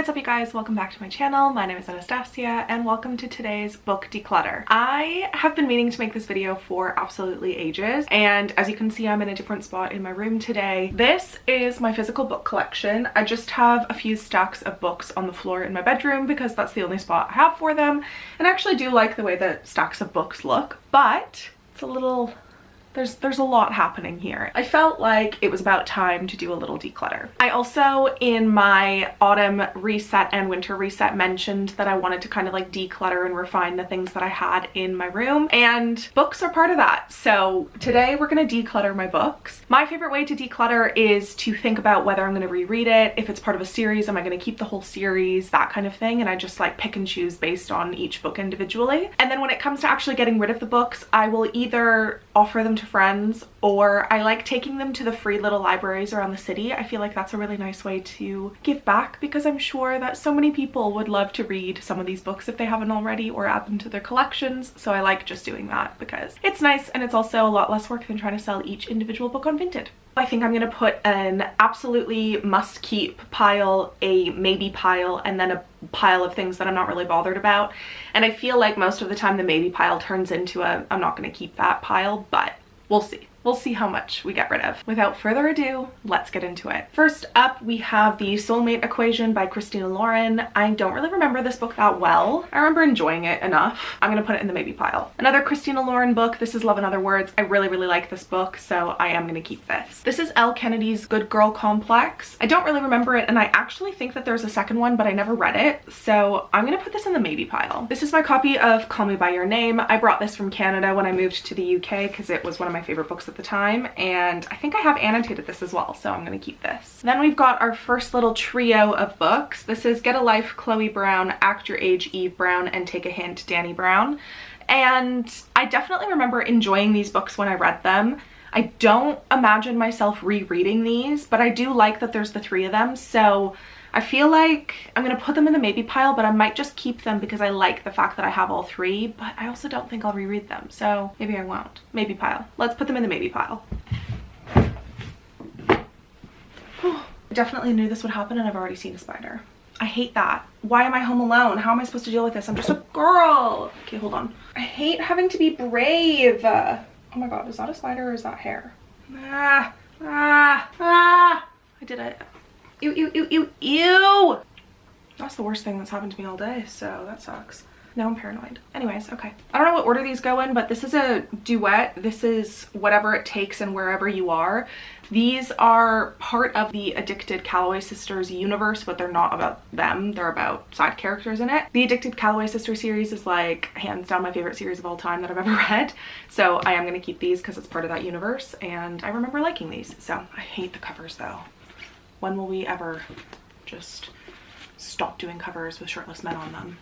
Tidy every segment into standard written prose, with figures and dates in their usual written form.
what's up you guys? Welcome back to my channel. My name is Anastacia and welcome to today's book declutter. I have been meaning to make this video for absolutely ages, and as you can see, I'm in a different spot in my room today. This is my physical book collection. I just have a few stacks of books on the floor in my bedroom because that's the only spot I have for them, and I actually do like the way that stacks of books look, but it's a little... There's a lot happening here. I felt like it was about time to do a little declutter. I also, in my autumn reset and winter reset, mentioned that I wanted to kind of like declutter and refine the things that I had in my room, and books are part of that. So today we're gonna declutter my books. My favorite way to declutter is to think about whether I'm gonna reread it. If it's part of a series, am I gonna keep the whole series, that kind of thing, and I just like pick and choose based on each book individually. And then when it comes to actually getting rid of the books, I will either offer them to friends, or I like taking them to the free little libraries around the city. I feel like that's a really nice way to give back, because I'm sure that so many people would love to read some of these books if they haven't already, or add them to their collections. So I like just doing that because it's nice, and it's also a lot less work than trying to sell each individual book on Vinted. I think I'm gonna put an absolutely must keep pile, a maybe pile, and then a pile of things that I'm not really bothered about. And I feel like most of the time the maybe pile turns into a I'm not gonna keep that pile, but we'll see. We'll see how much we get rid of. Without further ado, let's get into it. First up, we have The Soulmate Equation by Christina Lauren. I don't really remember this book that well. I remember enjoying it enough. I'm gonna put it in the maybe pile. Another Christina Lauren book, this is Love in Other Words. I really like this book, so I am gonna keep this. This is Elle Kennedy's Good Girl Complex. I don't really remember it, and I actually think that there's a second one, but I never read it, so I'm gonna put this in the maybe pile. This is my copy of Call Me By Your Name. I brought this from Canada when I moved to the UK because it was one of my favorite books at the time, and I think I have annotated this as well, so I'm gonna keep this. Then we've got our first little trio of books. This is Get a Life, Chloe Brown, Act Your Age, Eve Brown, and Take a Hint, Danny Brown. And I definitely remember enjoying these books when I read them. I don't imagine myself rereading these, but I do like that there's the three of them, so I feel like I'm gonna put them in the maybe pile, but I might just keep them because I like the fact that I have all three, but I also don't think I'll reread them, so maybe I won't. Maybe pile. Let's put them in the maybe pile. I definitely knew this would happen, and I've already seen a spider. I hate that. Why am I home alone? How am I supposed to deal with this? I'm just a girl. Okay, hold on. I hate having to be brave. Oh my god, is that a spider or is that hair? I did it. Ew, ew, ew, ew, ew! That's the worst thing that's happened to me all day, so that sucks. Now I'm paranoid. Anyways, okay. I don't know what order these go in, but this is a duet. This is Whatever It Takes and Wherever You Are. These are part of the Addicted Calloway Sisters universe, but they're not about them. They're about side characters in it. The Addicted Calloway Sisters series is like hands down my favorite series of all time that I've ever read. So I am gonna keep these because it's part of that universe, and I remember liking these. So I hate the covers though. When will we ever just stop doing covers with shirtless men on them?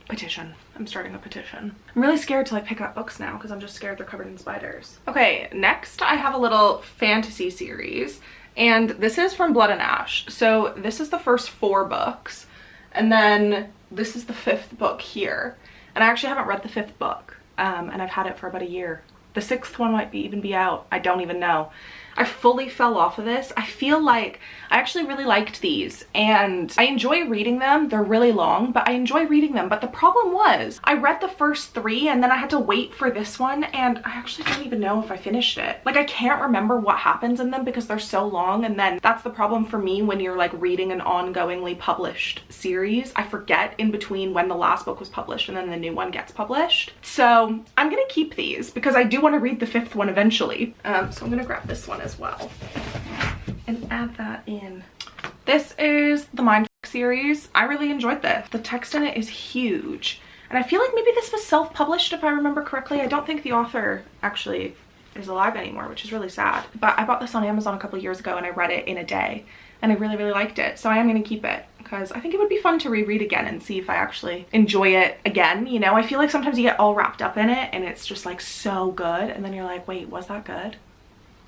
Petition. I'm starting a petition. I'm really scared to like pick up books now because I'm just scared they're covered in spiders. Okay, next I have a little fantasy series, and this is from Blood and Ash. So this is the first 4 books, and then this is the 5th book here. And I actually haven't read the 5th book, and I've had it for about a year. The 6th one might even be out. I don't even know. I fully fell off of this. I feel like I actually really liked these, and I enjoy reading them. They're really long, but I enjoy reading them. But the problem was I read the first 3 and then I had to wait for this one, and I actually don't even know if I finished it. Like, I can't remember what happens in them because they're so long, and then that's the problem for me when you're like reading an ongoingly published series. I forget in between when the last book was published and then the new one gets published. So I'm gonna keep these because I do want to read the 5th one eventually. So I'm gonna grab this one as well and add that in. This is the Mind series. I really enjoyed this. The text in it is huge, and I feel like maybe this was self-published if I remember correctly. I don't think the author actually is alive anymore, which is really sad, but I bought this on Amazon a couple years ago and I read it in a day, and I really liked it, so I am going to keep it because I think it would be fun to reread again and see if I actually enjoy it again. You know, I feel like sometimes you get all wrapped up in it and it's just like so good, and then you're like, wait, was that good?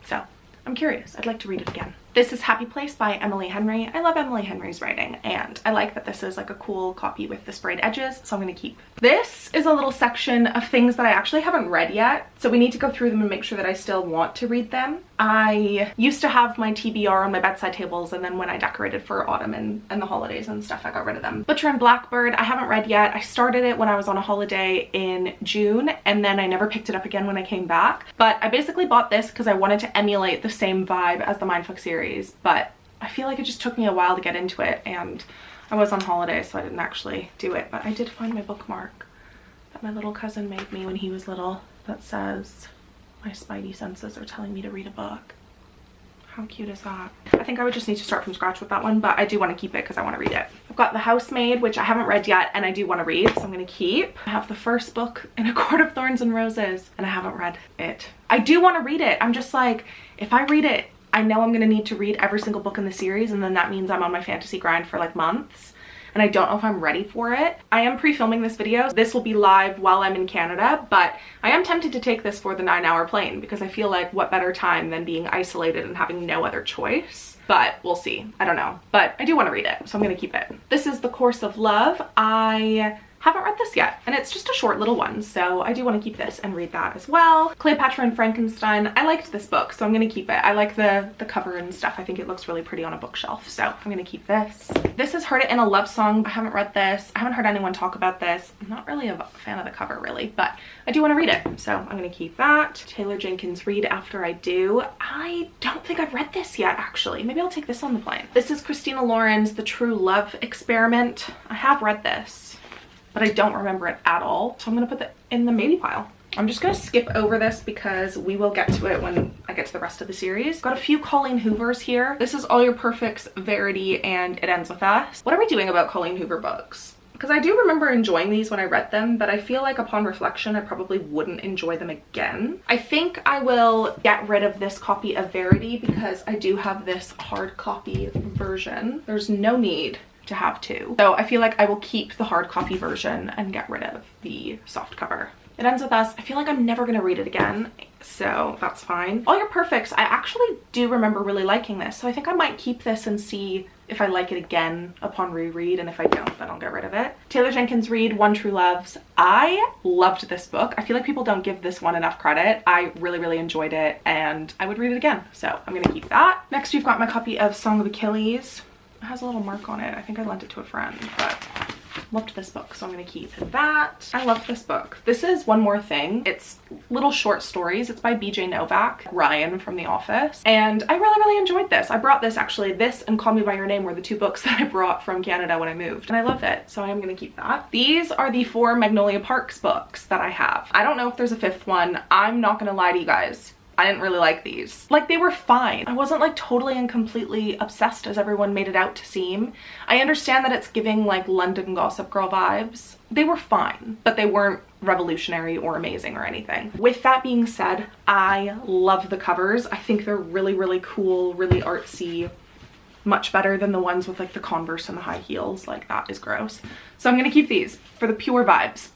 So I'm curious. I'd like to read it again. This is Happy Place by Emily Henry. I love Emily Henry's writing, and I like that this is like a cool copy with the sprayed edges, so I'm gonna keep. This is a little section of things that I actually haven't read yet, so we need to go through them and make sure that I still want to read them. I used to have my TBR on my bedside tables, and then when I decorated for autumn and the holidays and stuff, I got rid of them. Butcher and Blackbird, I haven't read yet. I started it when I was on a holiday in June, and then I never picked it up again when I came back. But I basically bought this because I wanted to emulate the same vibe as the Mindfuck series, but I feel like it just took me a while to get into it, and I was on holiday, so I didn't actually do it. But I did find my bookmark that my little cousin made me when he was little that says, "My spidey senses are telling me to read a book." How cute is that? I think I would just need to start from scratch with that one, but I do want to keep it because I want to read it. I've got The Housemaid, which I haven't read yet, and I do want to read, so I'm going to keep. I have the first book in A Court of Thorns and Roses, and I haven't read it. I do want to read it. I'm just like, if I read it, I know I'm going to need to read every single book in the series, and then that means I'm on my fantasy grind for like months. And I don't know if I'm ready for it. I am pre-filming this video. This will be live while I'm in Canada, but I am tempted to take this for the 9-hour plane because I feel like what better time than being isolated and having no other choice. But we'll see. I don't know. But I do want to read it, so I'm going to keep it. This is The Course of Love. I haven't read this yet, and it's just a short little one, so I do want to keep this and read that as well. Cleopatra and Frankenstein. I liked this book, so I'm going to keep it. I like the cover and stuff. I think it looks really pretty on a bookshelf, so I'm going to keep this. This is Heard It in a Love Song. I haven't read this. I haven't heard anyone talk about this. I'm not really a fan of the cover, really, but I do want to read it, so I'm going to keep that. Taylor Jenkins Reid After I Do. I don't think I've read this yet, actually. Maybe I'll take this on the plane. This is Christina Lauren's The True Love Experiment. I have read this, but I don't remember it at all, so I'm gonna put that in the maybe pile. I'm just gonna skip over this because we will get to it when I get to the rest of the series. Got a few Colleen Hoovers here. This is All Your Perfects, Verity, and It Ends With Us. What are we doing about Colleen Hoover books? Because I do remember enjoying these when I read them, but I feel like upon reflection, I probably wouldn't enjoy them again. I think I will get rid of this copy of Verity because I do have this hard copy version. There's no need to have two. So I feel like I will keep the hard copy version and get rid of the soft cover. It Ends With Us. I feel like I'm never gonna read it again, so that's fine. All Your Perfects, I actually do remember really liking this, so I think I might keep this and see if I like it again upon reread, and if I don't, then I'll get rid of it. Taylor Jenkins Reid, One True Loves. I loved this book. I feel like people don't give this one enough credit. I really enjoyed it, and I would read it again, so I'm gonna keep that. Next, we've got my copy of Song of Achilles. It has a little mark on it. I think I lent it to a friend, but loved this book, so I'm gonna keep that. I love this book. This is One More Thing. It's little short stories. It's by BJ Novak, Ryan from The Office, and I really enjoyed this. I brought this, actually. This and Call Me By Your Name were the two books that I brought from Canada when I moved, and I loved it, so I am gonna keep that. These are the 4 Magnolia Parks books that I have. I don't know if there's a 5th one. I'm not gonna lie to you guys. I didn't really like these. Like, they were fine. I wasn't like totally and completely obsessed as everyone made it out to seem. I understand that it's giving like London Gossip Girl vibes. They were fine, but they weren't revolutionary or amazing or anything. With that being said, I love the covers. I think they're really cool, really artsy. Much better than the ones with like the Converse and the high heels. Like, that is gross. So I'm gonna keep these for the pure vibes.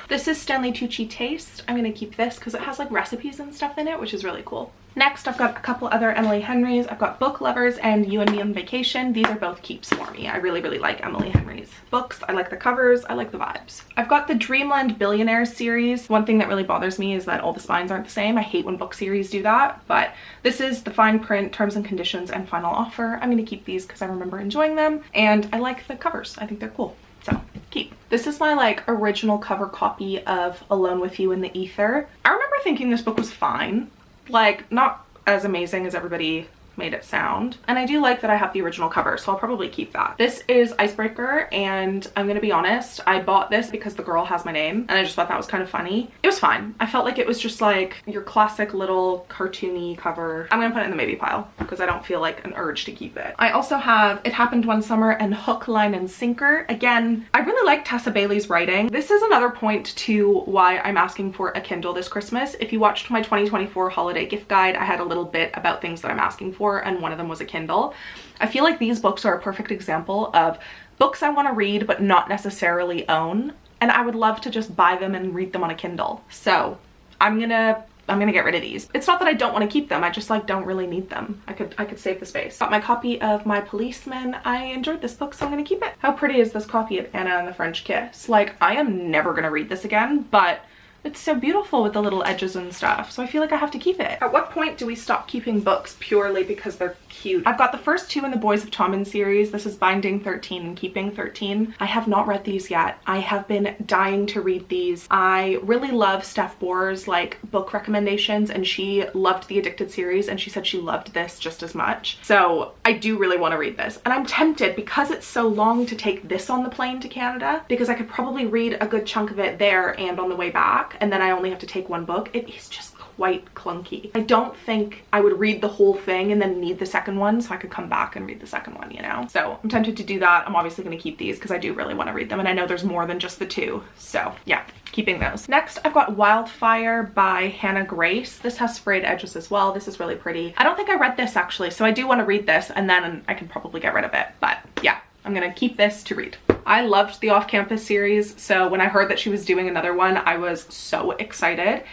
This is Stanley Tucci Taste. I'm gonna keep this because it has like recipes and stuff in it, which is really cool. Next, I've got a couple other Emily Henrys. I've got Book Lovers and You and Me on Vacation. These are both keeps for me. I really like Emily Henry's books. I like the covers. I like the vibes. I've got the Dreamland Billionaires series. One thing that really bothers me is that all the spines aren't the same. I hate when book series do that, but this is the fine print, terms and conditions, and final offer. I'm gonna keep these because I remember enjoying them, and I like the covers. I think they're cool. So keep. This is my like original cover copy of Alone With You in the Ether. I remember thinking this book was fine. Like, not as amazing as everybody made it sound, and I do like that I have the original cover, so I'll probably keep that. This is Icebreaker, and I'm gonna be honest, I bought this because the girl has my name, and I just thought that was kind of funny. It was fine. I felt like it was just like your classic little cartoony cover. I'm gonna put it in the maybe pile because I don't feel like an urge to keep it. I also have It Happened One Summer and Hook, Line, and Sinker. Again, I really like Tessa Bailey's writing. This is another point to why I'm asking for a Kindle this Christmas. If you watched my 2024 holiday gift guide, I had a little bit about things that I'm asking for, and one of them was a Kindle. I feel like these books are a perfect example of books I want to read but not necessarily own, and I would love to just buy them and read them on a Kindle. So I'm gonna get rid of these. It's not that I don't want to keep them, I just like don't really need them. I could save the space. Got my copy of My Policeman. I enjoyed this book, so I'm gonna keep it. How pretty is this copy of Anna and the French Kiss? Like, I am never gonna read this again, but It's so beautiful with the little edges and stuff, so I feel like I have to keep it. At what point do we stop keeping books purely because they're cute? I've got the first two in the Boys of Tommen series. This is Binding 13 and Keeping 13. I have not read these yet. I have been dying to read these. I really love Steph Bohr's like book recommendations, and she loved the Addicted series and she said she loved this just as much. So I do really want to read this, and I'm tempted because it's so long to take this on the plane to Canada, because I could probably read a good chunk of it there and on the way back, and then I only have to take one book. It is just quite clunky. I don't think I would read the whole thing and then need the second one so I could come back and read the second one, you know? So I'm tempted to do that. I'm obviously going to keep these because I do really want to read them, and I know there's more than just the two. So yeah, keeping those. Next, I've got Wildfire by Hannah Grace. This has sprayed edges as well. This is really pretty. I don't think I read this actually, so I do want to read this and then I can probably get rid of it. But yeah, I'm gonna keep this to read. I loved the Off-Campus series, so when I heard that she was doing another one, I was so excited.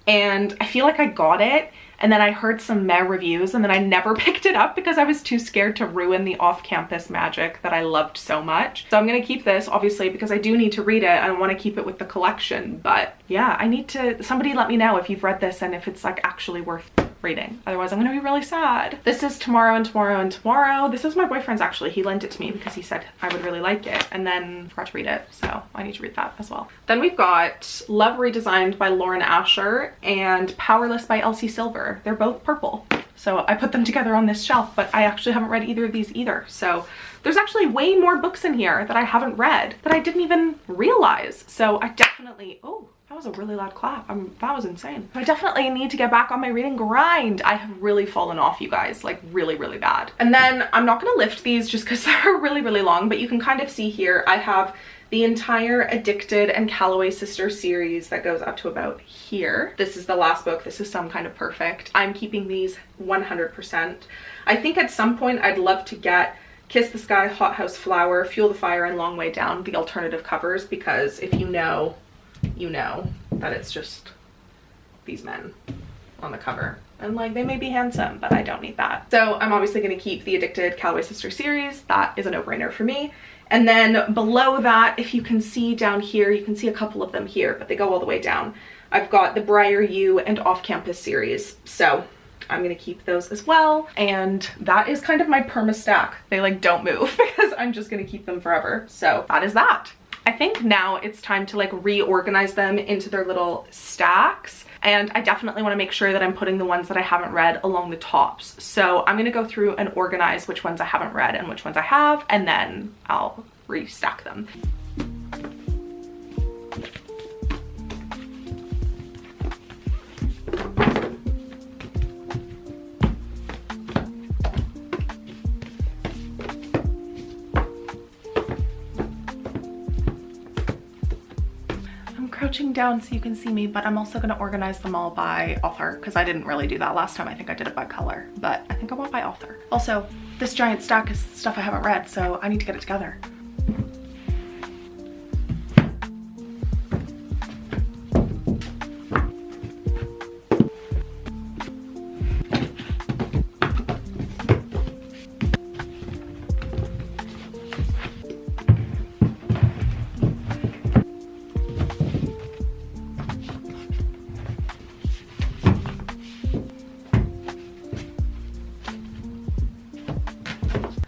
And I feel like I got it, and then I heard some meh reviews, and then I never picked it up because I was too scared to ruin the Off-Campus magic that I loved so much. So I'm gonna keep this, obviously, because I do need to read it. I want to keep it with the collection, but yeah, I need to, somebody let me know if you've read this and if it's like actually worth reading. Otherwise I'm gonna be really sad. This is Tomorrow and Tomorrow and Tomorrow. This is my boyfriend's actually. He lent it to me because he said I would really like it, and then forgot to read it, so I need to read that as well. Then we've got Love Redesigned by Lauren Asher and Powerless by Elsie Silver. They're both purple, so I put them together on this shelf, but I actually haven't read either of these either. So there's actually way more books in here that I haven't read that I didn't even realize. So I definitely, oh, that was a really loud clap. That was insane. I definitely need to get back on my reading grind. I have really fallen off, you guys, like really, really bad. And then I'm not gonna lift these just because they're really, really long, but you can kind of see here, I have the entire Addicted and Calloway Sister series that goes up to about here. This is the last book. This is Some Kind of Perfect. I'm keeping these 100%. I think at some point I'd love to get Kiss the Sky, Hot House Flower, Fuel the Fire, and Long Way Down, the alternative covers, because if you know, you know that it's just these men on the cover. And like, they may be handsome, but I don't need that. So I'm obviously going to keep the Addicted Calloway Sister series. That is a no-brainer for me. And then below that, if you can see down here, you can see a couple of them here, but they go all the way down. I've got the Briar U and Off-Campus series. So I'm gonna keep those as well. And that is kind of my perma stack. They like don't move because I'm just gonna keep them forever. So that is that. I think now it's time to like reorganize them into their little stacks. And I definitely want to make sure that I'm putting the ones that I haven't read along the tops. So I'm going to go through and organize which ones I haven't read and which ones I have, and then I'll restack them. Crouching down so you can see me, but I'm also going to organize them all by author because I didn't really do that last time. I think I did it by color, but I think I went by author. Also, this giant stack is stuff I haven't read, so I need to get it together.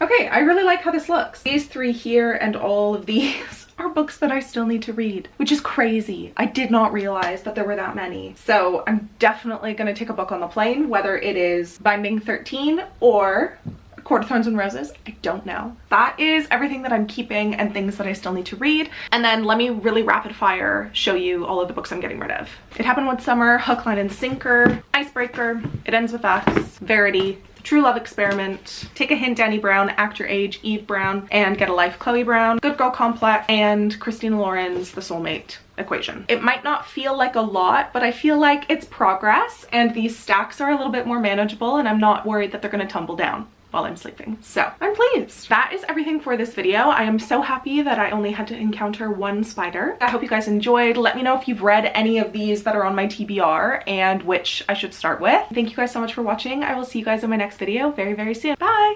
Okay, I really like how this looks. These three here and all of these are books that I still need to read, which is crazy. I did not realize that there were that many. So I'm definitely gonna take a book on the plane, whether it is Binding 13 or Court of Thorns and Roses, I don't know. That is everything that I'm keeping and things that I still need to read. And then let me really rapid fire show you all of the books I'm getting rid of. It Happened One Summer, Hook, Line and Sinker, Icebreaker, It Ends With Us, Verity, The True Love Experiment, Take a Hint, Danny Brown, Act Your Age, Eve Brown, and Get a Life, Chloe Brown, Good Girl Complex, and Christina Lauren's The Soulmate Equation. It might not feel like a lot, but I feel like it's progress, and these stacks are a little bit more manageable, and I'm not worried that they're gonna tumble down while I'm sleeping. So I'm pleased. That is everything for this video. I am so happy that I only had to encounter one spider. I hope you guys enjoyed. Let me know if you've read any of these that are on my TBR and which I should start with. Thank you guys so much for watching. I will see you guys in my next video very, very soon. Bye!